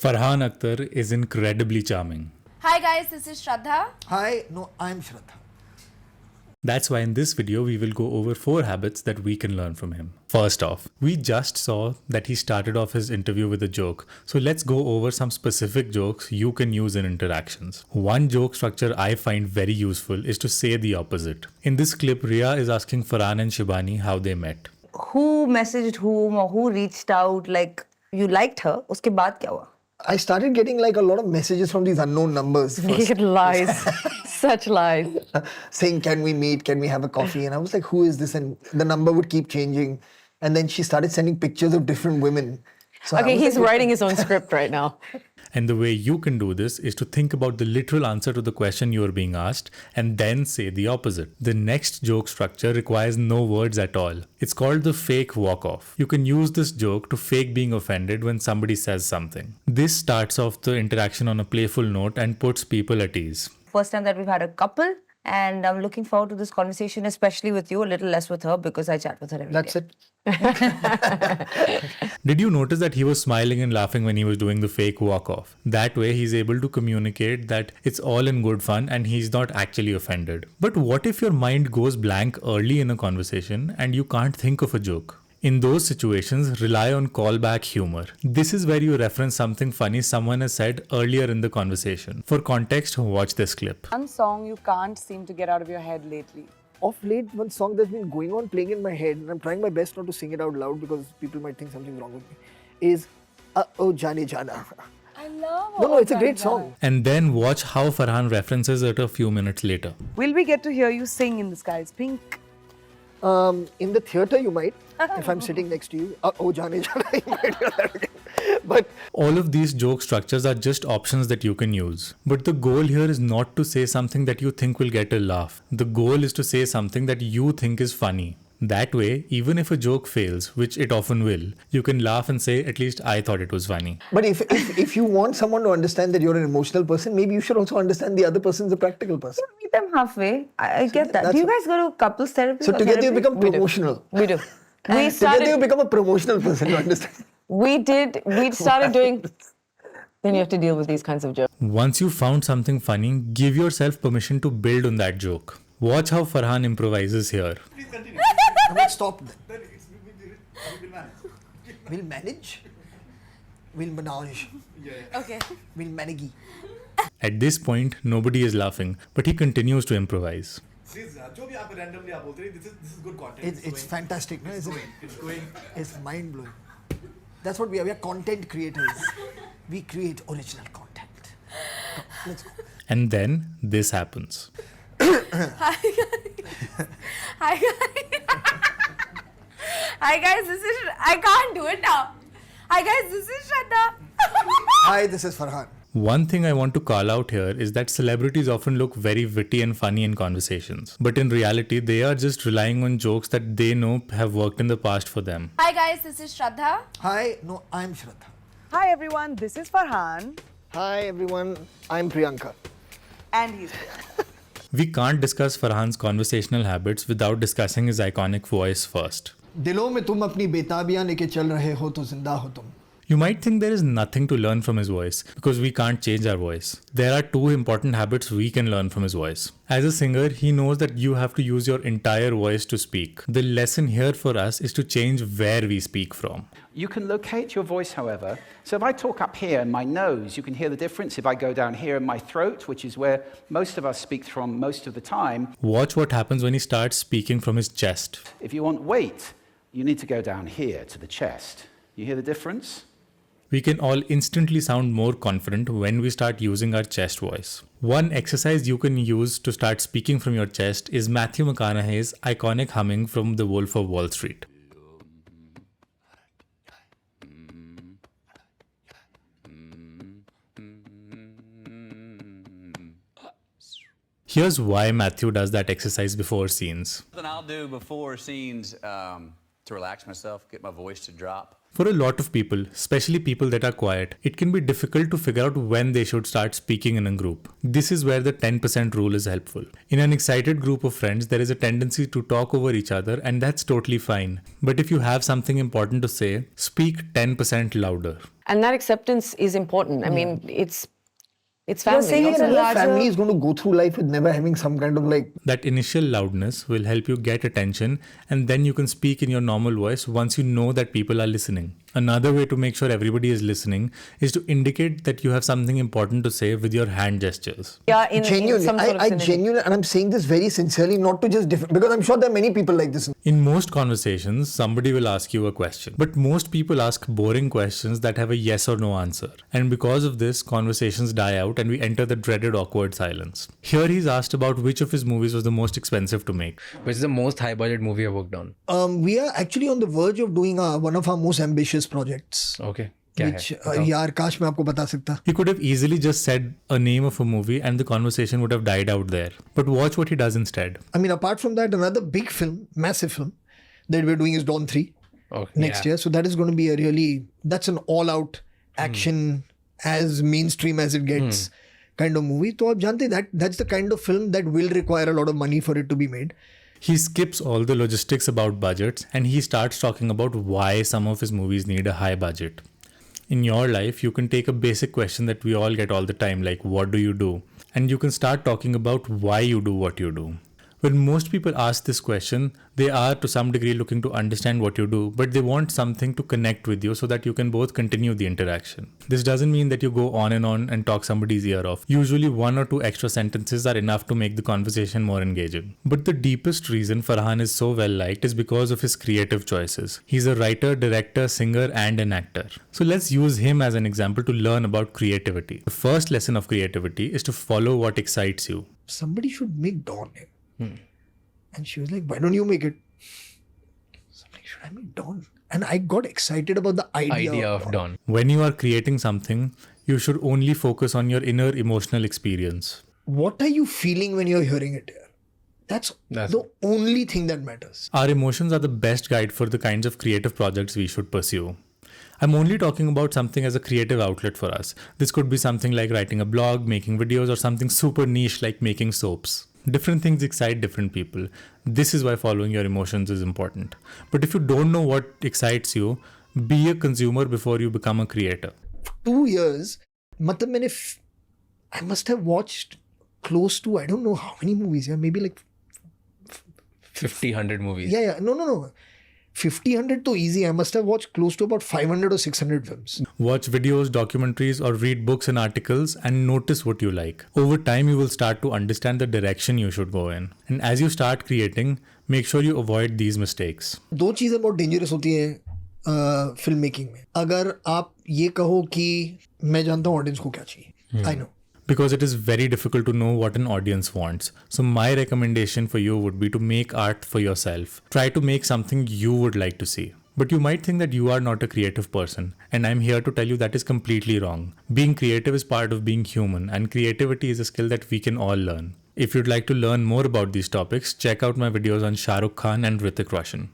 Farhan Akhtar is incredibly charming. Hi guys, this is Shraddha. Hi, no, I'm Shraddha. That's why in this video we will go over 4 habits that we can learn from him. First off, we just saw that he started off his interview with a joke. So let's go over some specific jokes you can use in interactions. One joke structure I find very useful is to say the opposite. In this clip, Riya is asking Farhan and Shibani how they met. Who messaged whom or who reached out, like you liked her, उसके बाद क्या हुआ? I started getting like a lot of messages from these unknown numbers first, Lies. Such lies. saying, can we meet? Can we have a coffee? And I was like, who is this? And the number would keep changing. And then she started sending pictures of different women. So Okay, he's writing his own script right now. And the way you can do this is to think about the literal answer to the question you are being asked and then say the opposite. The next joke structure requires no words at all. It's called the fake walk-off. You can use this joke to fake being offended when somebody says something. This starts off the interaction on a playful note and puts people at ease. First time that we've had a couple, and I'm looking forward to this conversation, especially with you, a little less with her because I chat with her every day. that's it. Did you notice that he was smiling and laughing when he was doing the fake walk-off? That way he's able to communicate that it's all in good fun and he's not actually offended. But what if your mind goes blank early in a conversation and you can't think of a joke? In those situations, rely on callback humor. This is where you reference something funny someone has said earlier in the conversation. For context, watch this clip. One song you can't seem to get out of your head lately. Of late, one song that's been going on playing in my head, and I'm trying my best not to sing it out loud because people might think something's wrong with me, is Oh Jane Jana. I love No, it's a great song. And then watch how Farhan references it a few minutes later. Will we get to hear you sing in The Sky is Pink? In the theatre, you might, if I'm sitting next to you. Oh Jane Jana, you might hear that again. But All of these joke structures are just options that you can use. But the goal here is not to say something that you think will get a laugh. The goal is to say something that you think is funny. That way, even if a joke fails, which it often will, you can laugh and say, at least I thought it was funny. But if you want someone to understand that you're an emotional person, maybe you should also understand the other person's a practical person. Meet them halfay. I get that. Do you guys go to couples therapy? So or together you therapy? become promotional. We do. We Together you started. become a promotional person, you understand? We started doing. Then you have to deal with these kinds of jokes. Once you found something funny, give yourself permission to build on that joke. Watch how Farhan improvises here. I mean, stop then. We'll manage. We'll manage. Okay. We'll manage. At this point, nobody is laughing, but he continues to improvise. जो भी आप randomly आप बोलते रहे, this is good content. It's fantastic, no? It's going. It's mind blowing. That's what we are. We are content creators. We create original content. Come, let's go. And then this happens. Hi guys. Hi guys, this is. I can't do it now. Hi guys, this is Shraddha. Hi, this is Farhan. One thing I want to call out here is that celebrities often look very witty and funny in conversations. But in reality, they are just relying on jokes that they know have worked in the past for them. Hi guys, this is Shraddha. Hi, no, I'm Shraddha. Hi everyone, this is Farhan. Hi everyone, I'm Priyanka. And he's We can't discuss Farhan's conversational habits without discussing his iconic voice first. दिलों में तुम अपनी बेताबियां लेके चल रहे हो तो जिंदा हो तुम. You might think there is nothing to learn from his voice because we can't change our voice. There are 2 important habits we can learn from his voice. As a singer, he knows that you have to use your entire voice to speak. The lesson here for us is to change where we speak from. You can locate your voice, however. So if I talk up here in my nose, you can hear the difference. If I go down here in my throat, which is where most of us speak from most of the time. Watch what happens when he starts speaking from his chest. If you want weight, you need to go down here to the chest. You hear the difference? We can all instantly sound more confident when we start using our chest voice. One exercise you can use to start speaking from your chest is Matthew McConaughey's iconic humming from The Wolf of Wall Street. Here's why Matthew does that exercise before scenes. Something I'll do before scenes to relax myself, get my voice to drop. For a lot of people, especially people that are quiet, it can be difficult to figure out when they should start speaking in a group. This is where the 10% rule is helpful. In an excited group of friends, there is a tendency to talk over each other, and that's totally fine. But if you have something important to say, speak 10% louder. And that acceptance is important. I mean, it's family. saying it's a Your larger- family is going to go through life with never having some kind of like. That initial loudness will help you get attention, and then you can speak in your normal voice once you know that people are listening. Another way to make sure everybody is listening is to indicate that you have something important to say with your hand gestures. Yeah, in Genuinely, some sort of I synergy. genuinely, and I'm saying this very sincerely, not to just different, because I'm sure there are many people like this. In most conversations, somebody will ask you a question, but most people ask boring questions that have a yes or no answer. And because of this, conversations die out and we enter the dreaded awkward silence. Here he's asked about which of his movies was the most expensive to make. Which is the most high budget movie you worked on? We are actually on the verge of doing one of our most ambitious projects. Okay. क्या Which है? यार काश मैं आपको बता सकता. He could have easily just said a name of a movie and the conversation would have died out there. But watch what he does instead. I mean, apart from that, another big film, massive film that we're doing is Dawn 3 Okay. next year. So that is going to be a really, that's an all-out action as mainstream as it gets kind of movie. तो आप जानते हैं that's the kind of film that will require a lot of money for it to be made. He skips all the logistics about budgets and he starts talking about why some of his movies need a high budget. In your life, you can take a basic question that we all get all the time, like, what do you do? And you can start talking about why you do what you do. When most people ask this question, they are to some degree looking to understand what you do, but they want something to connect with you so that you can both continue the interaction. This doesn't mean that you go on and talk somebody's ear off. Usually 1 or 2 extra sentences are enough to make the conversation more engaging. But the deepest reason Farhan is so well liked is because of his creative choices. He's a writer, director, singer, and an actor. So let's use him as an example to learn about creativity. The first lesson of creativity is to follow what excites you. Somebody should make Dawn. And she was like, why don't you make it? So I'm like, should I make Dawn? And I got excited about the idea of Dawn. When you are creating something, you should only focus on your inner emotional experience. What are you feeling when you're hearing it here? That's the only thing that matters. Our emotions are the best guide for the kinds of creative projects we should pursue. I'm only talking about something as a creative outlet for us. This could be something like writing a blog, making videos, or something super niche like making soaps. Different things excite different people. This is why following your emotions is important. But if you don't know what excites you, be a consumer before you become a creator. 2 years, I must have watched close to, I don't know how many movies, maybe like 50, 100 movies. Yeah. No. 50, 100 too easy. I must have watched close to about 500 or 600 films. Watch videos, documentaries, or read books and articles and notice what you like. Over time, you will start to understand the direction you should go in. And as you start creating, make sure you avoid these mistakes. 2 चीज़ें बहुत dangerous होती हैं film making में. अगर आप ये कहो कि मैं जानता हूँ ऑडियंस को क्या चाहिए. I know. Because it is very difficult to know what an audience wants. So my recommendation for you would be to make art for yourself. Try to make something you would like to see. But you might think that you are not a creative person, and I'm here to tell you that is completely wrong. Being creative is part of being human, and creativity is a skill that we can all learn. If you'd like to learn more about these topics, check out my videos on Shah Rukh Khan and Hrithik Roshan.